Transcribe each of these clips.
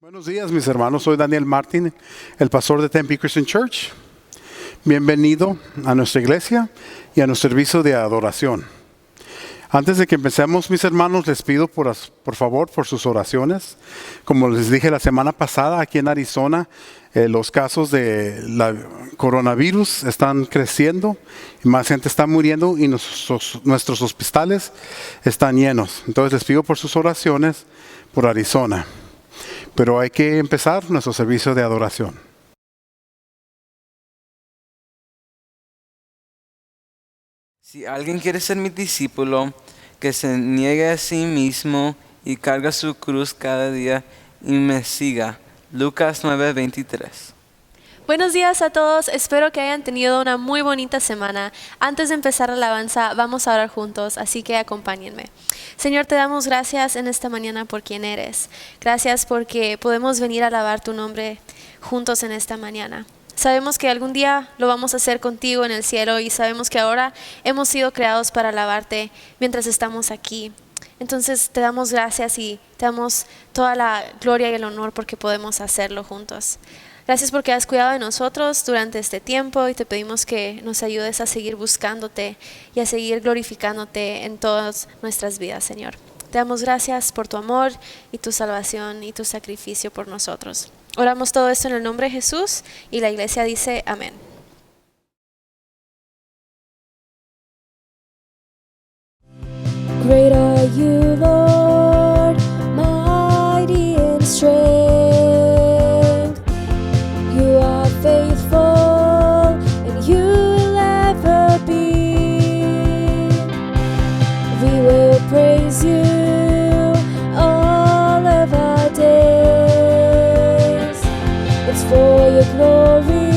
Buenos días, mis hermanos. Soy Daniel Martin, el pastor de Tempe Christian Church. Bienvenido a nuestra iglesia y a nuestro servicio de adoración. Antes de que empecemos, mis hermanos, les pido por favor por sus oraciones. Como les dije la semana pasada, aquí en Arizona, los casos de la coronavirus están creciendo y más gente está muriendo y nuestros hospitales están llenos. Entonces les pido por sus oraciones por Arizona. Pero hay que empezar nuestro servicio de adoración. Si alguien quiere ser mi discípulo, que se niegue a sí mismo y carga su cruz cada día y me siga. Lucas 9:23. Buenos días a todos, espero que hayan tenido una muy bonita semana. Antes de empezar la alabanza, vamos a orar juntos, así que acompáñenme. Señor, te damos gracias en esta mañana por quien eres. Gracias porque podemos venir a alabar tu nombre juntos en esta mañana. Sabemos que algún día lo vamos a hacer contigo en el cielo y sabemos que ahora hemos sido creados para alabarte mientras estamos aquí. Entonces te damos gracias y te damos toda la gloria y el honor porque podemos hacerlo juntos. Gracias porque has cuidado de nosotros durante este tiempo y te pedimos que nos ayudes a seguir buscándote y a seguir glorificándote en todas nuestras vidas, Señor. Te damos gracias por tu amor y tu salvación y tu sacrificio por nosotros. Oramos todo esto en el nombre de Jesús y la iglesia dice amén. Great are you, Lord, mighty in strength. You are faithful, and you will ever be. We will praise you all of our days. It's for your glory.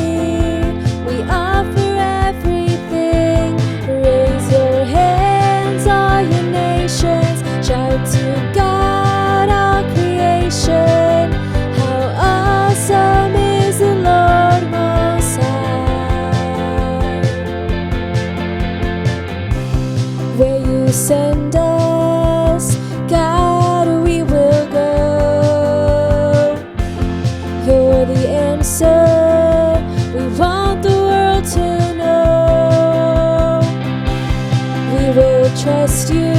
We offer everything. Raise your hands, all your nations. Shout to God, all creation. How awesome is the Lord Most High. Where you send us, God, we will go. You're the answer. We want the world to know. We will trust you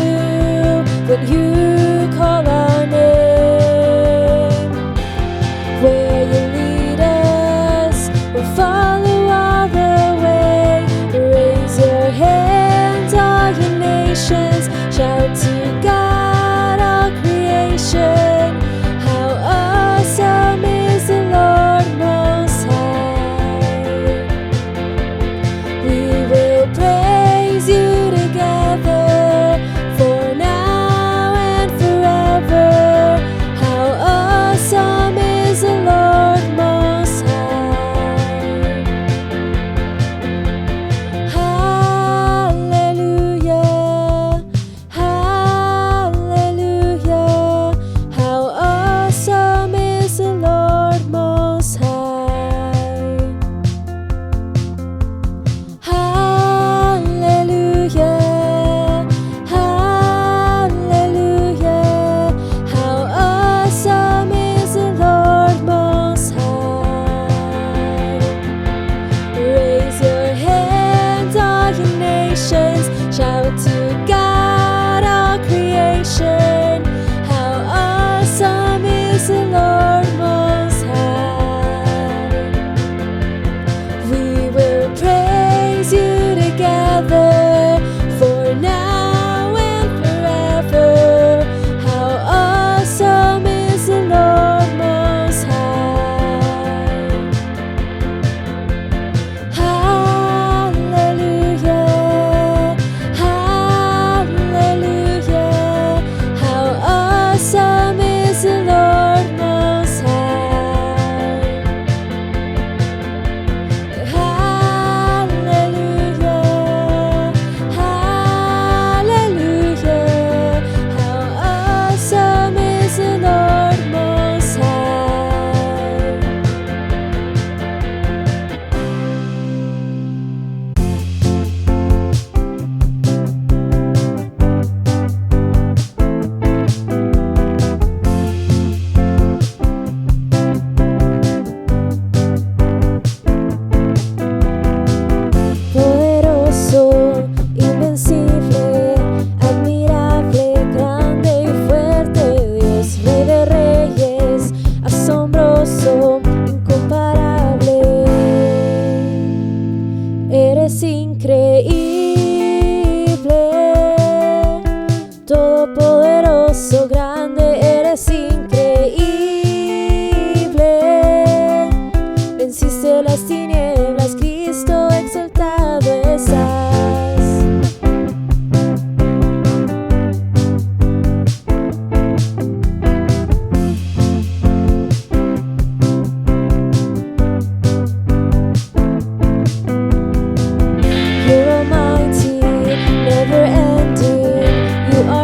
when you call our name. Where you lead us, we'll follow all the way. Raise your hands, all your nations. Shout to God, all creation. How awesome is the Lord Most High. We will praise you together, for now and forever.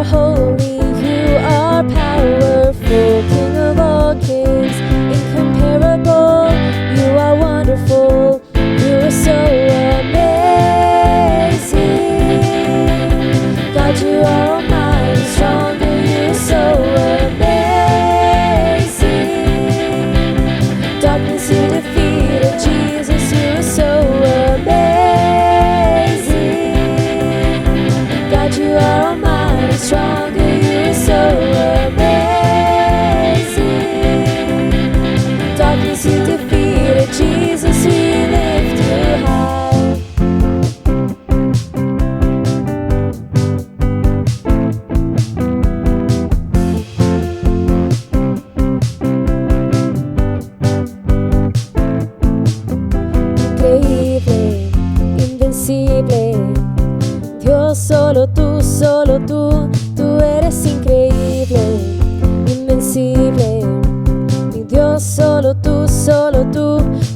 are holy, you are powerful, King of all kings, incomparable. You are wonderful, you are so amazing. God, you are almighty, stronger, you are so amazing. Darkness you defeated, Jesus, you are so amazing. God, you are almighty, stronger, you are so amazing. Darkness you defeated, Jesus, we lift you high. Increíble, invencible, Dios, solo tú, tú eres increíble, invencible. Mi Dios, solo tú,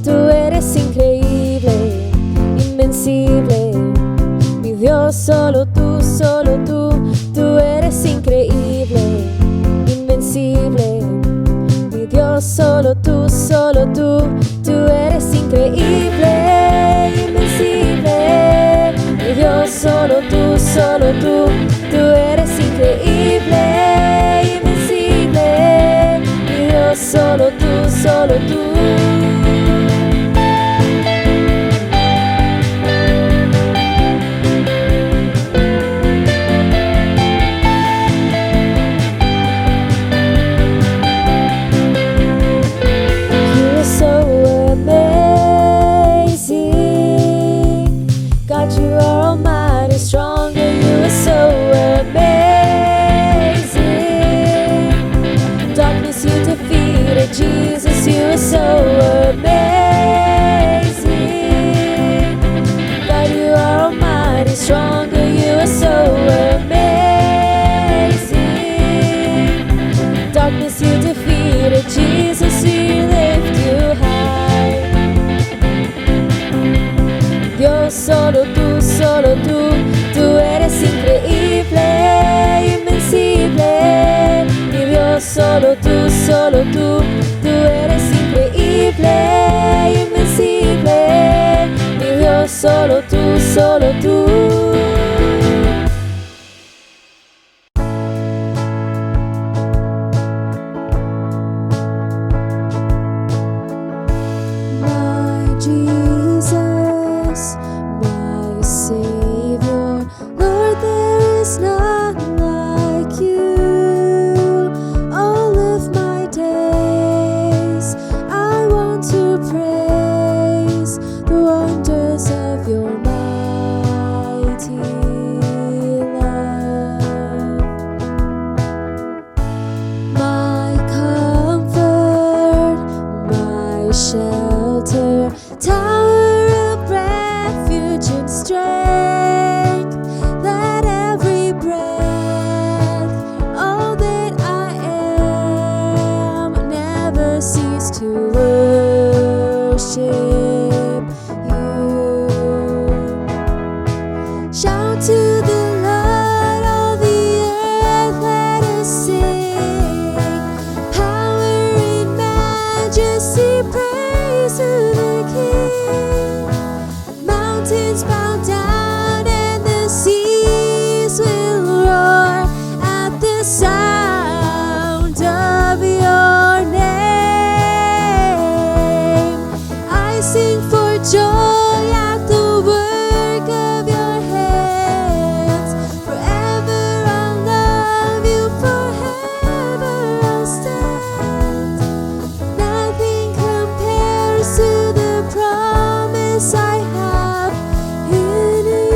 tú eres increíble, invencible. Mi Dios, solo tú, tú eres increíble, invencible. Mi Dios, solo tú, tú eres increíble, invencible. Mi Dios, solo tú, tú eres increíble, invencible. Mi Dios, solo tú, tú. You are so amazing. God, you are almighty, stronger, you are so amazing. Darkness you defeated, Jesus, you are so amazing. God, you are almighty, stronger, you are so amazing. Darkness you defeated, Jesus, we lift you high. Dios, solo tú, tú eres increíble, invencible. Mi Dios, solo tú, tú eres increíble, invencible. Mi Dios, solo tú, tú. My Jesus, my Savior, Lord, there is none like you. All of my days, I want to praise the wonders of your mighty love. My comfort, my shelter, tower of refuge and strength. Let every breath, all that I am, never cease to worship you. Shout to the Lord, all the earth, let us sing. Power and majesty, praise to the King. Mountains bow down and the seas will roar at the sound of your name. I sing for joy at the work of your hands. Forever I'll love you, forever I'll stand. Nothing compares to the promise I have in you.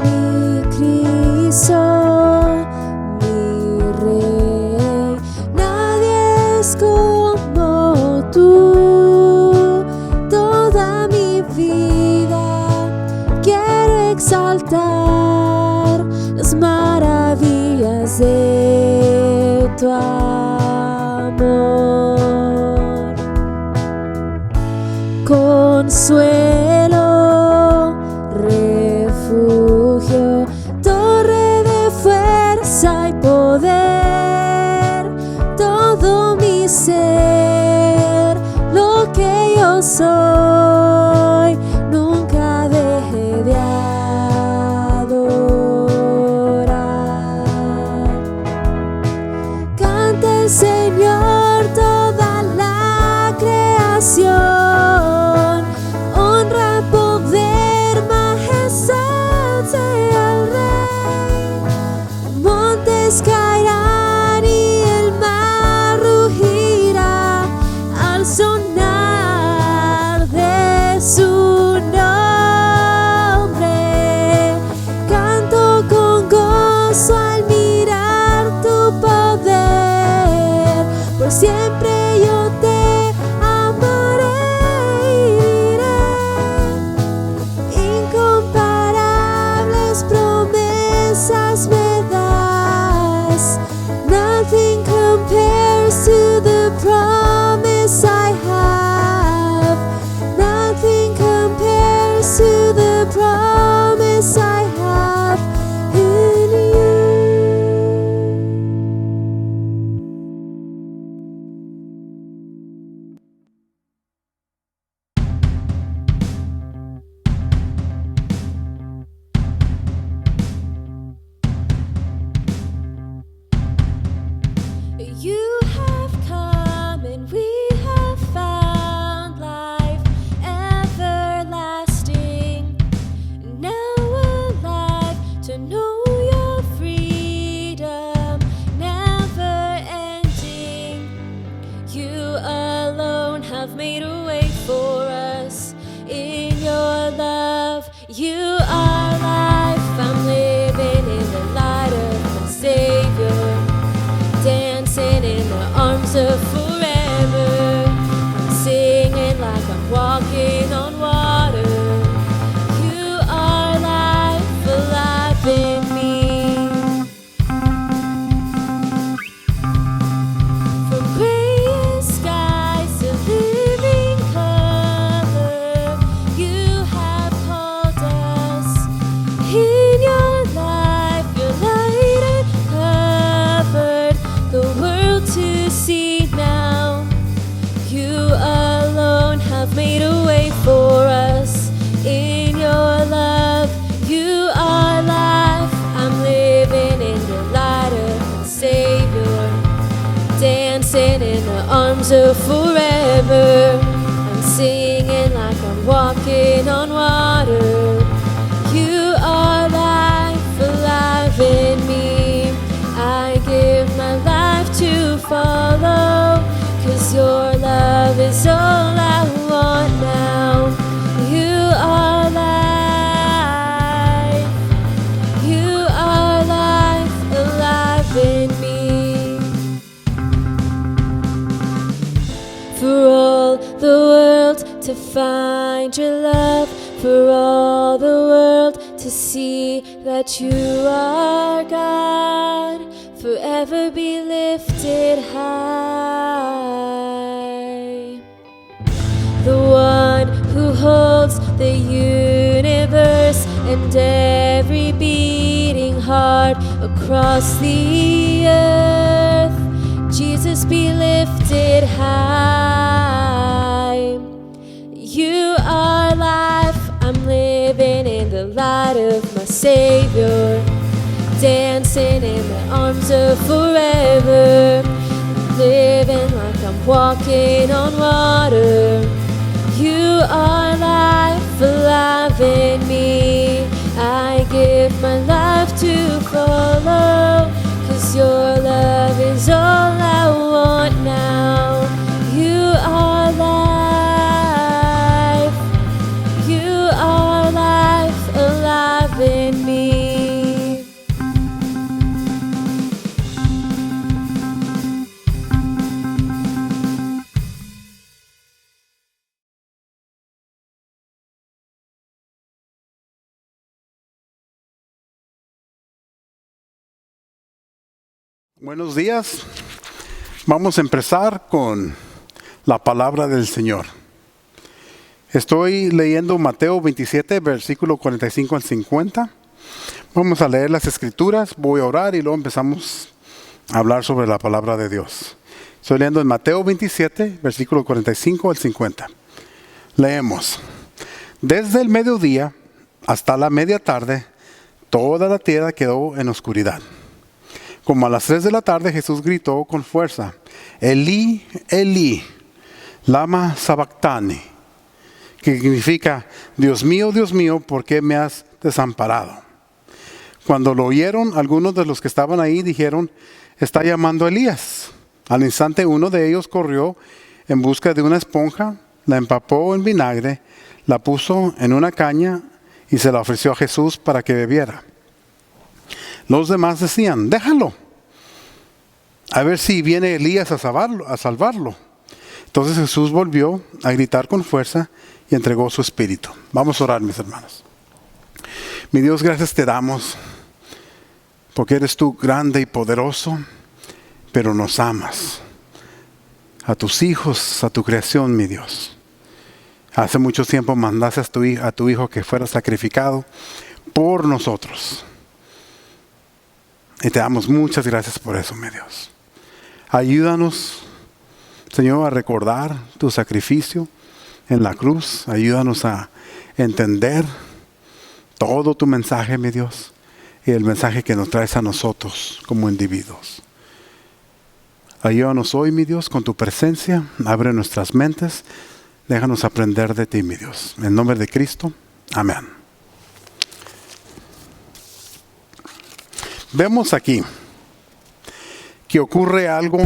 Mi Cristo, mi Rey, nadie es como tú. Toda mi vida quiero exaltar las maravillas de tu amor. Consuelo love, you are life. I'm living in the light of my Savior, dancing in the arms of forever. I'm singing like I'm walking on water. You are life, alive in me. From gray skies to living color, you have called us. In your life, your light uncovered the world to see now. You alone have made a way for us. In your love, you are life. I'm living in the light of my Savior, dancing in the arms of forever. I'm singing like I'm walking on water. You are life, alive in me. I give my life to follow, 'cause your love is all I want now. You are life. You are life, alive in me. For all the world to find your love, for all the world to see that you are God, forever be lifted high. The one who holds the universe and every beating heart across the earth, Jesus be lifted high. You are life, I'm living in the light of my Savior, dancing in the arms of forever. I'm living like I'm walking on water. You are life, alive in me. I give my life to follow, 'cause your love is all I want now. You are life. You are life, alive in me. Buenos días. Vamos a empezar con la palabra del Señor. Estoy leyendo Mateo 27, versículo 45 al 50. Vamos a leer las escrituras, voy a orar y luego empezamos a hablar sobre la palabra de Dios. Estoy leyendo en Mateo 27, versículo 45 al 50. Leemos. Desde el mediodía hasta la media tarde, toda la tierra quedó en oscuridad. Como a las 3 de la tarde, Jesús gritó con fuerza: Elí, Elí, lama sabactani, que significa: Dios mío, ¿por qué me has desamparado? Cuando lo oyeron, algunos de los que estaban ahí dijeron: está llamando a Elías. Al instante uno de ellos corrió en busca de una esponja, la empapó en vinagre, la puso en una caña y se la ofreció a Jesús para que bebiera. Los demás decían: déjalo, a ver si viene Elías a salvarlo. Entonces Jesús volvió a gritar con fuerza y entregó su espíritu. Vamos a orar, mis hermanos. Mi Dios, gracias te damos, porque eres tú grande y poderoso, pero nos amas. A tus hijos, a tu creación, mi Dios. Hace mucho tiempo mandaste a tu Hijo que fuera sacrificado por nosotros. Y te damos muchas gracias por eso, mi Dios. Ayúdanos, Señor, a recordar tu sacrificio en la cruz. Ayúdanos a entender todo tu mensaje, mi Dios, y el mensaje que nos traes a nosotros como individuos. Ayúdanos hoy, mi Dios, con tu presencia. Abre nuestras mentes. Déjanos aprender de ti, mi Dios. En nombre de Cristo. Amén. Vemos aquí que ocurre algo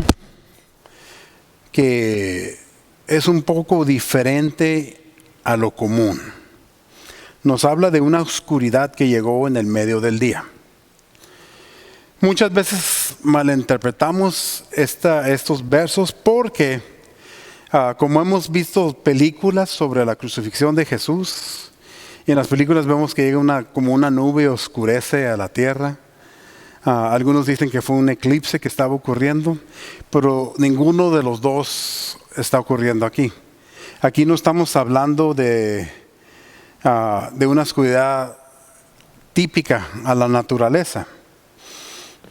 que es un poco diferente a lo común. nos habla de una oscuridad que llegó en el medio del día. Muchas veces malinterpretamos estos versos porque, como hemos visto películas sobre la crucifixión de Jesús, y en las películas vemos que llega como una nube oscurece a la tierra. Algunos dicen que fue un eclipse que estaba ocurriendo, pero ninguno de los dos está ocurriendo aquí. Aquí no estamos hablando de una oscuridad típica a la naturaleza.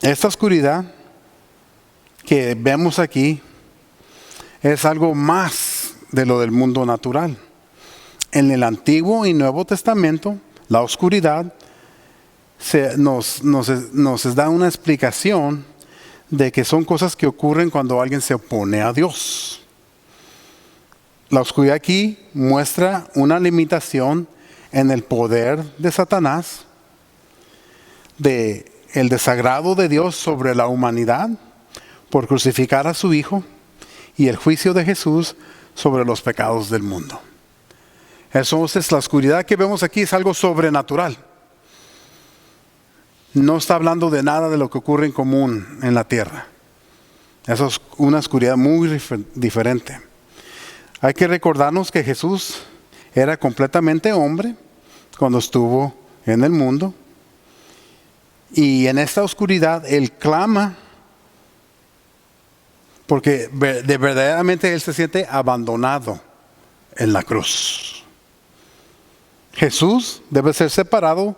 Esta oscuridad que vemos aquí es algo más de lo del mundo natural. En el Antiguo y Nuevo Testamento, la oscuridad nos da una explicación de que son cosas que ocurren cuando alguien se opone a Dios. La oscuridad aquí muestra una limitación en el poder de Satanás, de el desagrado de Dios sobre la humanidad por crucificar a su Hijo y el juicio de Jesús sobre los pecados del mundo. Entonces, la oscuridad que vemos aquí es algo sobrenatural. No está hablando de nada de lo que ocurre en común en la tierra. Eso es una oscuridad muy diferente. Hay que recordarnos que Jesús era completamente hombre cuando estuvo en el mundo. Y en esta oscuridad Él clama porque verdaderamente Él se siente abandonado en la cruz. Jesús debe ser separado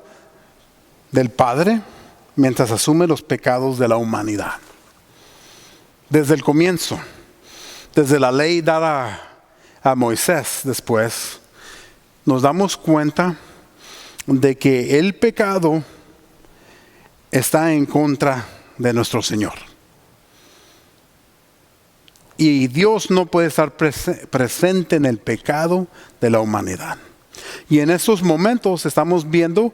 del Padre mientras asume los pecados de la humanidad. Desde el comienzo, desde la ley dada a Moisés después, nos damos cuenta de que el pecado está en contra de nuestro Señor. Y Dios no puede estar presente en el pecado de la humanidad. Y en estos momentos estamos viendo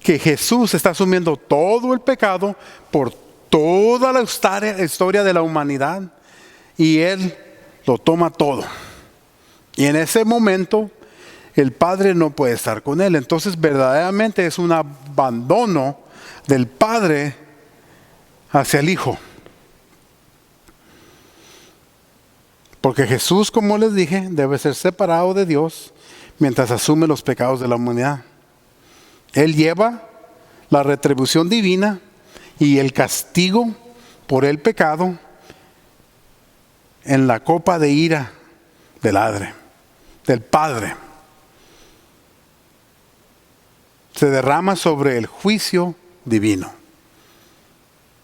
que Jesús está asumiendo todo el pecado por toda la historia de la humanidad. Y Él lo toma todo. Y en ese momento el Padre no puede estar con Él. Entonces verdaderamente es un abandono del Padre hacia el Hijo. Porque Jesús, como les dije, debe ser separado de Dios mientras asume los pecados de la humanidad. Él lleva la retribución divina y el castigo por el pecado en la copa de ira del Padre. Se derrama sobre el juicio divino.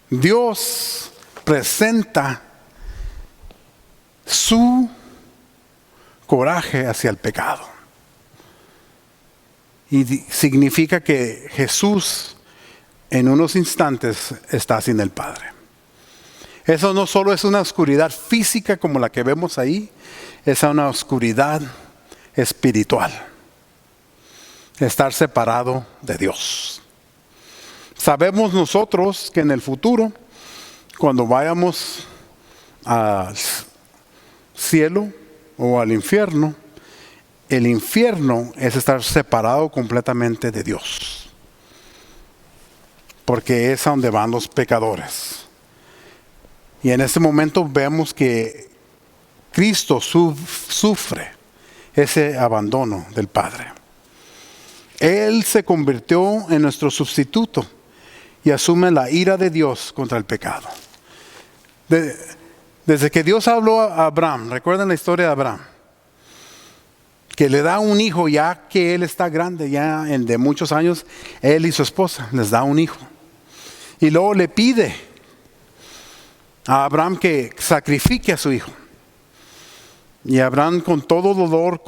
Dios presenta su coraje hacia el pecado. Y significa que Jesús en unos instantes está sin el Padre. Eso no solo es una oscuridad física como la que vemos ahí, es una oscuridad espiritual. Estar separado de Dios. Sabemos nosotros que en el futuro, cuando vayamos al cielo o al infierno, el infierno es estar separado completamente de Dios. Porque es a donde van los pecadores. Y en este momento vemos que Cristo sufre ese abandono del Padre. Él se convirtió en nuestro sustituto y asume la ira de Dios contra el pecado. Desde que Dios habló a Abraham, recuerden la historia de Abraham, que le da un hijo ya que él está grande, ya de muchos años, él y su esposa les da un hijo. Y luego le pide a Abraham que sacrifique a su hijo. Y Abraham con todo dolor,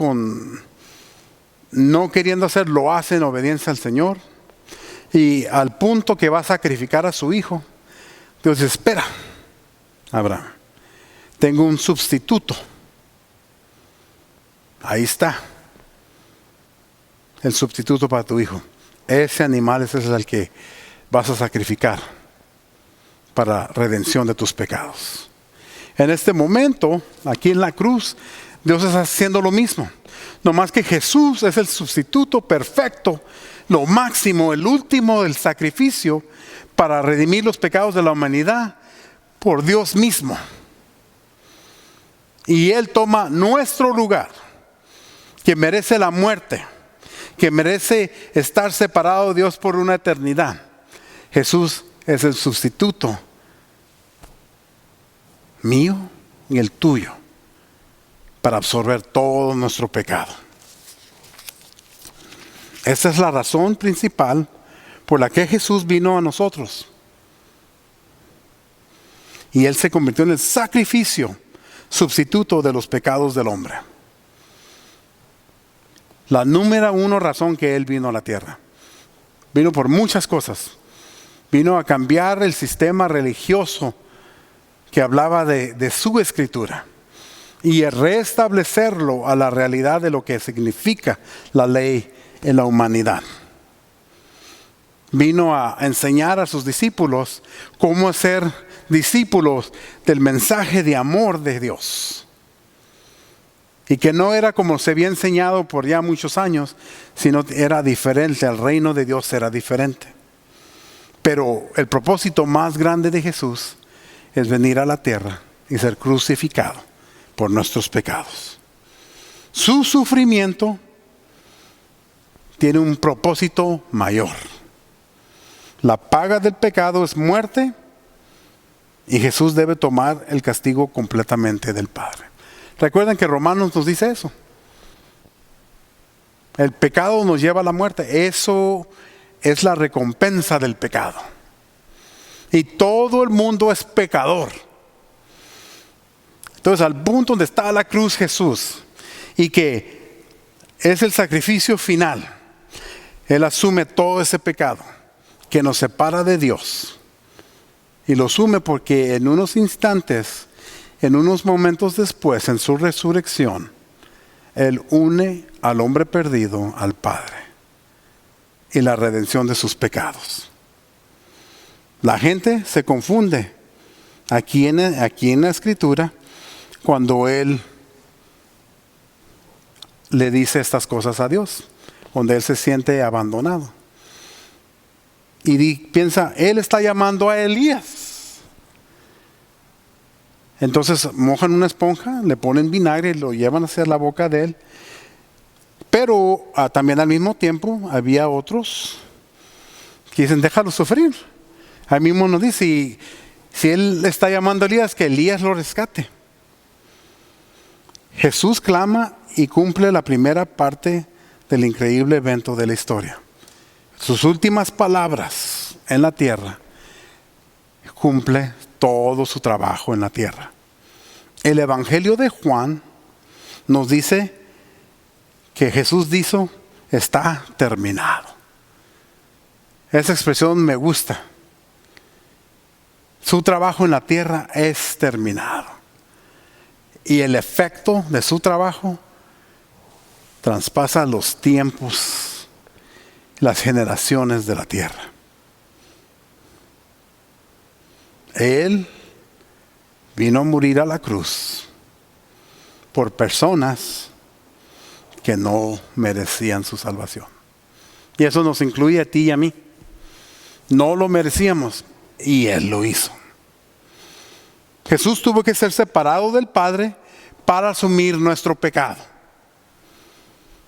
no queriendo hacer, lo hace en obediencia al Señor. Y al punto que va a sacrificar a su hijo, Dios dice: espera, Abraham, tengo un sustituto. Ahí está el sustituto para tu hijo. Ese animal ese es el que vas a sacrificar para redención de tus pecados. En este momento, aquí en la cruz, Dios está haciendo lo mismo. No más que Jesús es el sustituto perfecto, lo máximo, el último del sacrificio para redimir los pecados de la humanidad por Dios mismo. Y Él toma nuestro lugar, que merece la muerte, que merece estar separado de Dios por una eternidad. Jesús es el sustituto mío y el tuyo para absorber todo nuestro pecado. Esa es la razón principal por la que Jesús vino a nosotros. Y Él se convirtió en el sacrificio sustituto de los pecados del hombre. La número uno razón que Él vino a la tierra. Vino por muchas cosas. Vino a cambiar el sistema religioso que hablaba de su escritura y a restablecerlo a la realidad de lo que significa la ley en la humanidad. Vino a enseñar a sus discípulos cómo ser discípulos del mensaje de amor de Dios. Y que no era como se había enseñado por ya muchos años, sino era diferente, el reino de Dios era diferente. Pero el propósito más grande de Jesús es venir a la tierra y ser crucificado por nuestros pecados. Su sufrimiento tiene un propósito mayor. La paga del pecado es muerte y Jesús debe tomar el castigo completamente del Padre. Recuerden que Romanos nos dice eso. El pecado nos lleva a la muerte. Eso es la recompensa del pecado. Y todo el mundo es pecador. Entonces, al punto donde está la cruz Jesús y que es el sacrificio final, Él asume todo ese pecado que nos separa de Dios. Y lo asume porque en unos instantes, en unos momentos después, en su resurrección, Él une al hombre perdido al Padre y la redención de sus pecados. La gente se confunde aquí en la Escritura cuando Él le dice estas cosas a Dios, donde Él se siente abandonado. Y piensa, Él está llamando a Elías. Entonces mojan una esponja, le ponen vinagre y lo llevan hacia la boca de Él. Pero también al mismo tiempo había otros que dicen, déjalo sufrir. Ahí mismo nos dice, si Él está llamando a Elías, que Elías lo rescate. Jesús clama y cumple la primera parte del increíble evento de la historia. Sus últimas palabras en la tierra cumple todo su trabajo en la tierra. El Evangelio de Juan nos dice que Jesús dijo, está terminado. Esa expresión me gusta. Su trabajo en la tierra es terminado. Y el efecto de su trabajo traspasa los tiempos, las generaciones de la tierra. Él vino a morir a la cruz por personas que no merecían su salvación. Y eso nos incluye a ti y a mí. No lo merecíamos y Él lo hizo. Jesús tuvo que ser separado del Padre para asumir nuestro pecado.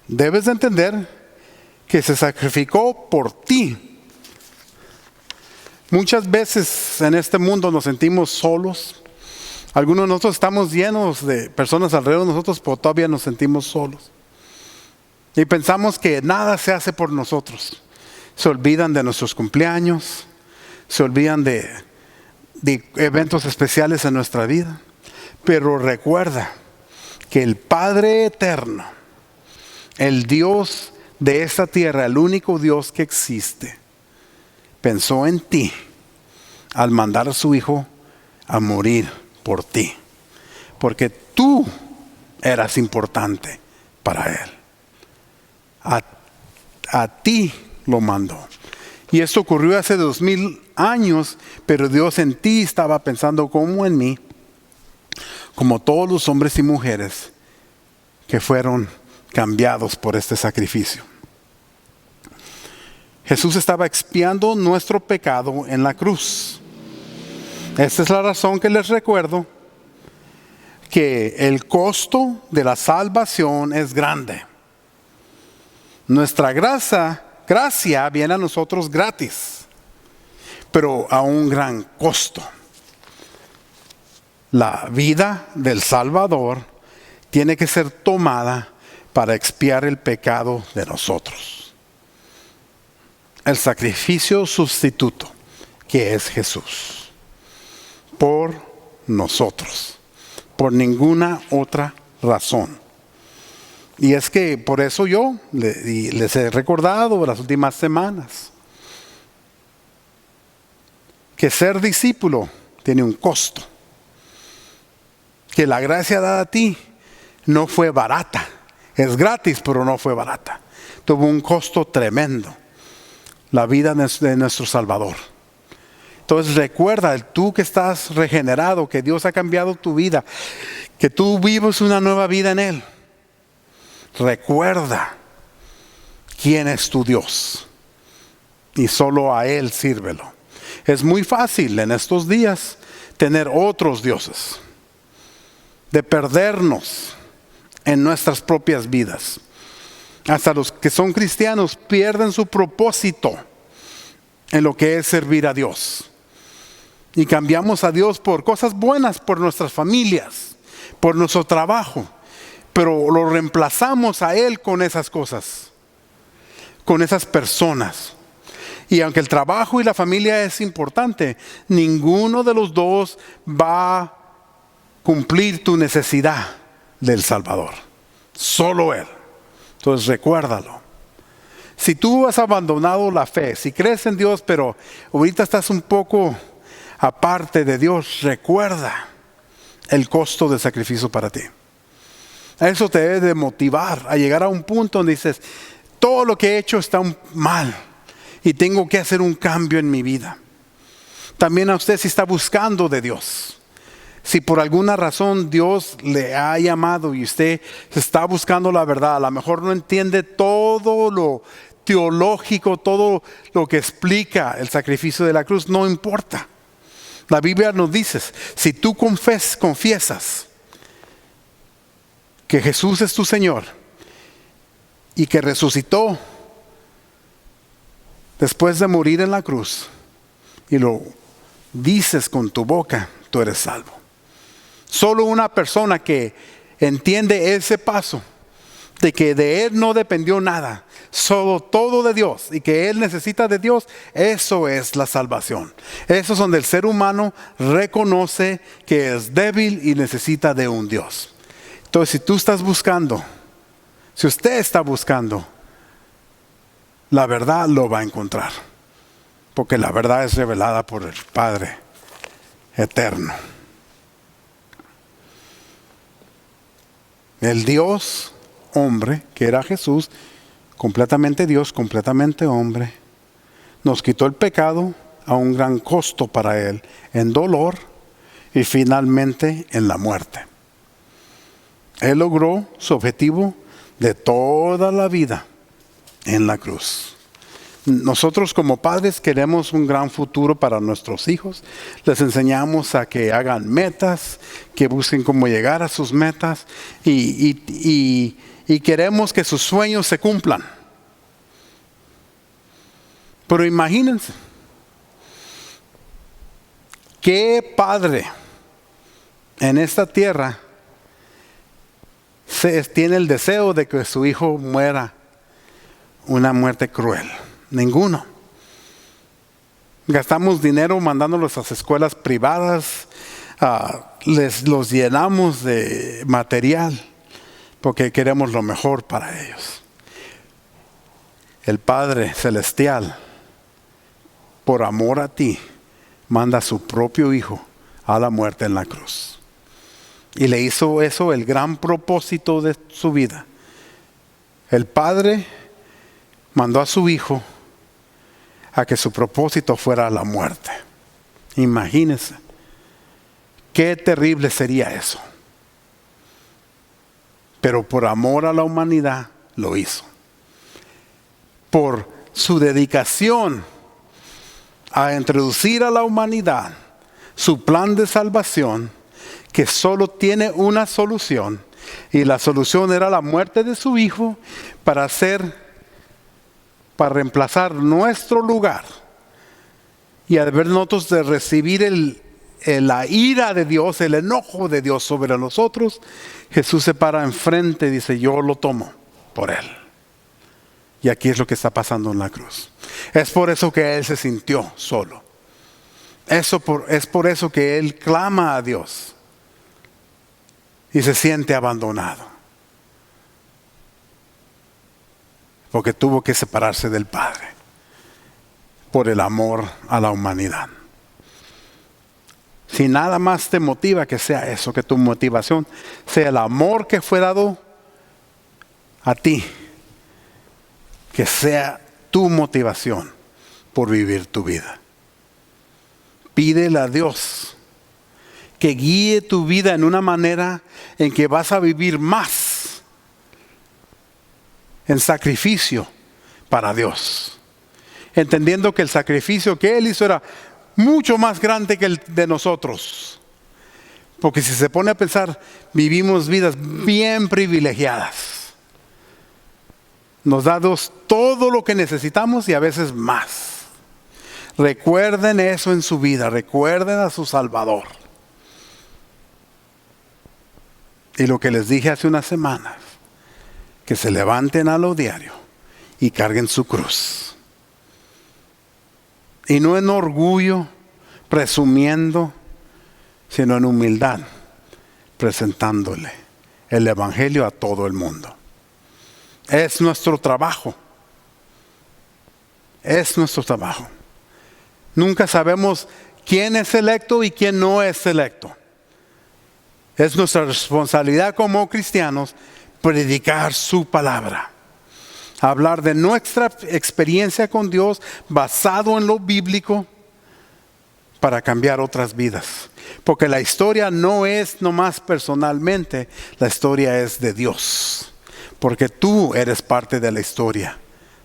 Debes de entender que se sacrificó por ti. Muchas veces en este mundo nos sentimos solos. Algunos de nosotros estamos llenos de personas alrededor de nosotros, pero todavía nos sentimos solos. Y pensamos que nada se hace por nosotros. Se olvidan de nuestros cumpleaños, se olvidan de eventos especiales en nuestra vida. Pero recuerda que el Padre eterno, el Dios de esta tierra, el único Dios que existe, pensó en ti al mandar a su Hijo a morir por ti. Porque tú eras importante para Él. A ti lo mandó. Y esto ocurrió hace 2000 años, pero Dios en ti estaba pensando como en mí, como todos los hombres y mujeres que fueron cambiados por este sacrificio. Jesús estaba expiando nuestro pecado en la cruz. Esta es la razón que les recuerdo que el costo de la salvación es grande. Nuestra gracia viene a nosotros gratis, pero a un gran costo. La vida del Salvador tiene que ser tomada para expiar el pecado de nosotros. El sacrificio sustituto que es Jesús por nosotros, por ninguna otra razón. Y es que por eso yo les he recordado las últimas semanas que ser discípulo tiene un costo. Que la gracia dada a ti no fue barata. Es gratis, pero no fue barata. Tuvo un costo tremendo. La vida de nuestro Salvador. Entonces recuerda, tú que estás regenerado, que Dios ha cambiado tu vida, que tú vives una nueva vida en Él. Recuerda quién es tu Dios. Y solo a Él sírvelo. Es muy fácil en estos días tener otros dioses. De perdernos en nuestras propias vidas. Hasta los que son cristianos pierden su propósito en lo que es servir a Dios. Y cambiamos a Dios por cosas buenas, por nuestras familias, por nuestro trabajo. Pero lo reemplazamos a Él con esas cosas, con esas personas. Y aunque el trabajo y la familia es importante, ninguno de los dos va a cumplir tu necesidad del Salvador. Solo Él. Entonces recuérdalo. Si tú has abandonado la fe, si crees en Dios, pero ahorita estás un poco aparte de Dios, recuerda el costo del sacrificio para ti. Eso te debe de motivar a llegar a un punto donde dices, todo lo que he hecho está mal y tengo que hacer un cambio en mi vida. También a usted si está buscando de Dios. Si por alguna razón Dios le ha llamado y usted está buscando la verdad, a lo mejor no entiende todo lo teológico, todo lo que explica el sacrificio de la cruz, no importa. La Biblia nos dice, si tú confiesas que Jesús es tu Señor y que resucitó después de morir en la cruz y lo dices con tu boca, tú eres salvo. Solo una persona que entiende ese paso de que de Él no dependió nada, solo todo de Dios y que Él necesita de Dios, eso es la salvación. Eso es donde el ser humano reconoce que es débil y necesita de un Dios. Entonces si tú estás buscando, si usted está buscando, la verdad lo va a encontrar. Porque la verdad es revelada por el Padre eterno. El Dios hombre, que era Jesús, completamente Dios, completamente hombre, nos quitó el pecado a un gran costo para Él, en dolor y finalmente en la muerte. Él logró su objetivo de toda la vida en la cruz. Nosotros como padres queremos un gran futuro para nuestros hijos. Les enseñamos a que hagan metas, que busquen cómo llegar a sus metas y queremos que sus sueños se cumplan. Pero imagínense, ¿qué padre en esta tierra tiene el deseo de que su hijo muera una muerte cruel? Ninguno. Gastamos dinero mandándolos a las escuelas privadas, los llenamos de material porque queremos lo mejor para ellos. El Padre Celestial, por amor a ti, manda a su propio Hijo a la muerte en la cruz. Y le hizo eso el gran propósito de su vida. El Padre mandó a su Hijo a que su propósito fuera la muerte. Imagínense, qué terrible sería eso. pero por amor a la humanidad lo hizo. Por su dedicación a introducir a la humanidad su plan de salvación, que solo tiene una solución, y la solución era la muerte de su Hijo para reemplazar nuestro lugar, y al ver nosotros de recibir la ira de Dios, el enojo de Dios sobre nosotros, Jesús se para enfrente y dice: yo lo tomo por Él. Y aquí es lo que está pasando en la cruz. Es por eso que Él se sintió solo. Es por eso que Él clama a Dios y se siente abandonado, porque tuvo que separarse del Padre por el amor a la humanidad. Si nada más te motiva, que sea eso, que tu motivación sea el amor que fue dado a ti, que sea tu motivación por vivir tu vida. Pídele a Dios que guíe tu vida en una manera en que vas a vivir más en sacrificio para Dios, entendiendo que el sacrificio que Él hizo era mucho más grande que el de nosotros. Porque si se pone a pensar, vivimos vidas bien privilegiadas. Nos da Dios todo lo que necesitamos y a veces más. Recuerden eso en su vida, recuerden a su Salvador. Y lo que les dije hace unas semanas, que se levanten a lo diario y carguen su cruz. Y no en orgullo, presumiendo, sino en humildad, presentándole el Evangelio a todo el mundo. Es nuestro trabajo. Es nuestro trabajo. Nunca sabemos quién es selecto y quién no es selecto. Es nuestra responsabilidad como cristianos predicar su palabra. Hablar de nuestra experiencia con Dios basado en lo bíblico para cambiar otras vidas. Porque la historia no es nomás personalmente, la historia es de Dios. Porque tú eres parte de la historia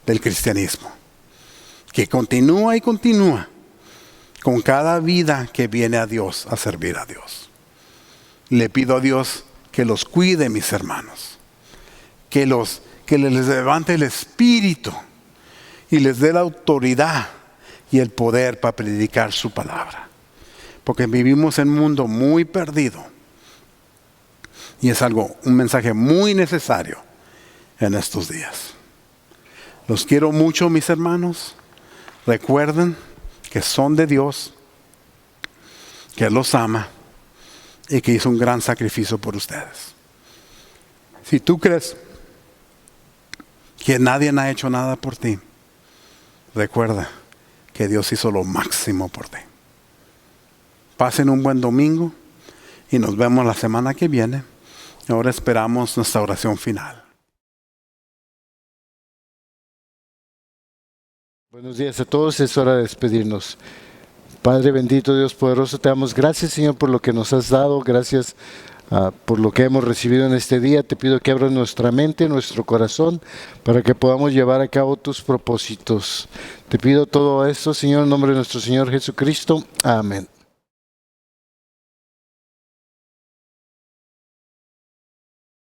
del cristianismo, que continúa y continúa con cada vida que viene a Dios a servir a Dios. Le pido a Dios que los cuide, mis hermanos, que les levante el espíritu y les dé la autoridad y el poder para predicar su palabra. Porque vivimos en un mundo muy perdido y es un mensaje muy necesario en estos días. Los quiero mucho, mis hermanos. Recuerden que son de Dios, que Él los ama y que hizo un gran sacrificio por ustedes. Si tú crees que nadie ha hecho nada por ti, recuerda que Dios hizo lo máximo por ti. Pasen un buen domingo y nos vemos la semana que viene. Ahora esperamos nuestra oración final. Buenos días a todos, es hora de despedirnos. Padre bendito, Dios poderoso, te damos gracias, Señor, por lo que nos has dado. Gracias por lo que hemos recibido en este día. Te pido que abras nuestra mente, nuestro corazón, para que podamos llevar a cabo tus propósitos. Te pido todo esto, Señor, en nombre de nuestro Señor Jesucristo. Amén.